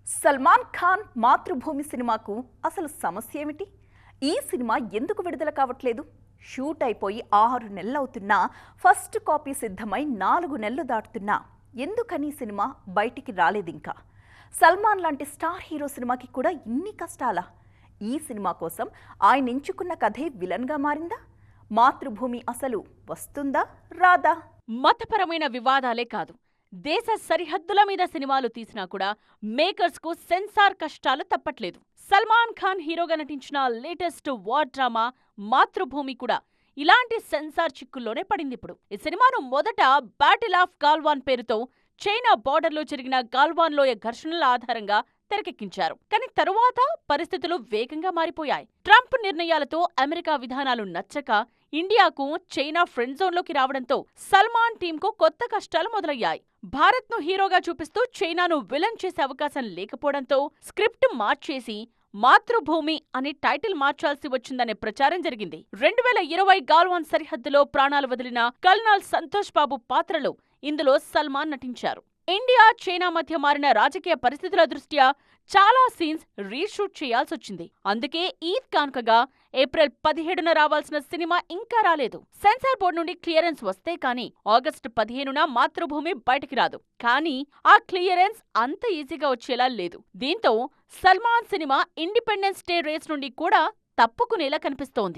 సల్మాన్ ఖాన్ మాతృభూమి సినిమాకు అసలు సమస్య ఏమిటి? ఈ సినిమా ఎందుకు విడుదల కావట్లేదు? షూట్ అయిపోయి 6 నెలలవుతున్నా ఫస్ట్ కాపీ సిద్ధమై 4 నెలలు దాటుతున్నా ఎందుకని సినిమా బయటికి రాలేదింకా? సల్మాన్ లాంటి స్టార్ హీరో సినిమాకి కూడా ఇన్ని కష్టాలా? ఈ సినిమా కోసం ఆయన ఎంచుకున్న కథే విలన్గా మారిందా? మాతృభూమి అసలు వస్తుందా రాదా? మతపరమైన వివాదాలే కాదు, దేశ సరిహద్దుల మీద సినిమాలు తీసినా కూడా మేకర్స్ కు సెన్సార్ కష్టాలు తప్పట్లేదు. సల్మాన్ ఖాన్ హీరోగా నటించిన లేటెస్ట్ వార్ డ్రామా మాతృభూమి కూడా ఇలాంటి సెన్సార్ చిక్కుల్లోనే పడిందిప్పుడు. ఈ సినిమాను మొదట బ్యాటిల్ ఆఫ్ గాల్వాన్ పేరుతో చైనా బోర్డర్లో జరిగిన గాల్వాన్ లోయ ఘర్షణల ఆధారంగా తెరకెక్కించారు. కానీ తరువాత పరిస్థితులు వేగంగా మారిపోయాయి. ట్రంప్ నిర్ణయాలతో అమెరికా విధానాలు నచ్చక ఇండియాకు చైనా ఫ్రెండ్ జోన్లోకి రావడంతో సల్మాన్ టీంకు కొత్త కష్టాలు మొదలయ్యాయి. భారత్ను హీరోగా చూపిస్తూ చైనాను విలన్ చేసే అవకాశం లేకపోవడంతో స్క్రిప్ట్ మార్చేసి మాతృభూమి అనే టైటిల్ మార్చాల్సి వచ్చిందనే ప్రచారం జరిగింది. 2020 గాల్వాన్ సరిహద్దులో ప్రాణాలు వదిలిన కల్నల్ సంతోష్ బాబు పాత్రలో ఇందులో సల్మాన్ నటించారు. ఇండియా చైనా మధ్య మారిన రాజకీయ పరిస్థితుల దృష్ట్యా చాలా సీన్స్ రీషూట్ చేయాల్సొచ్చింది. అందుకే ఈద్ కానుకగా ఏప్రిల్ 17న రావాల్సిన సినిమా ఇంకా రాలేదు. సెన్సార్ బోర్డు నుండి క్లియరెన్స్ వస్తే కానీ ఆగస్టు 15న మాతృభూమి బయటికి రాదు. కానీ ఆ క్లియరెన్స్ అంత ఈజీగా వచ్చేలా లేదు. దీంతో Salman cinema independence day race నుండి కూడా తప్పుకునేలా కనిపిస్తోంది.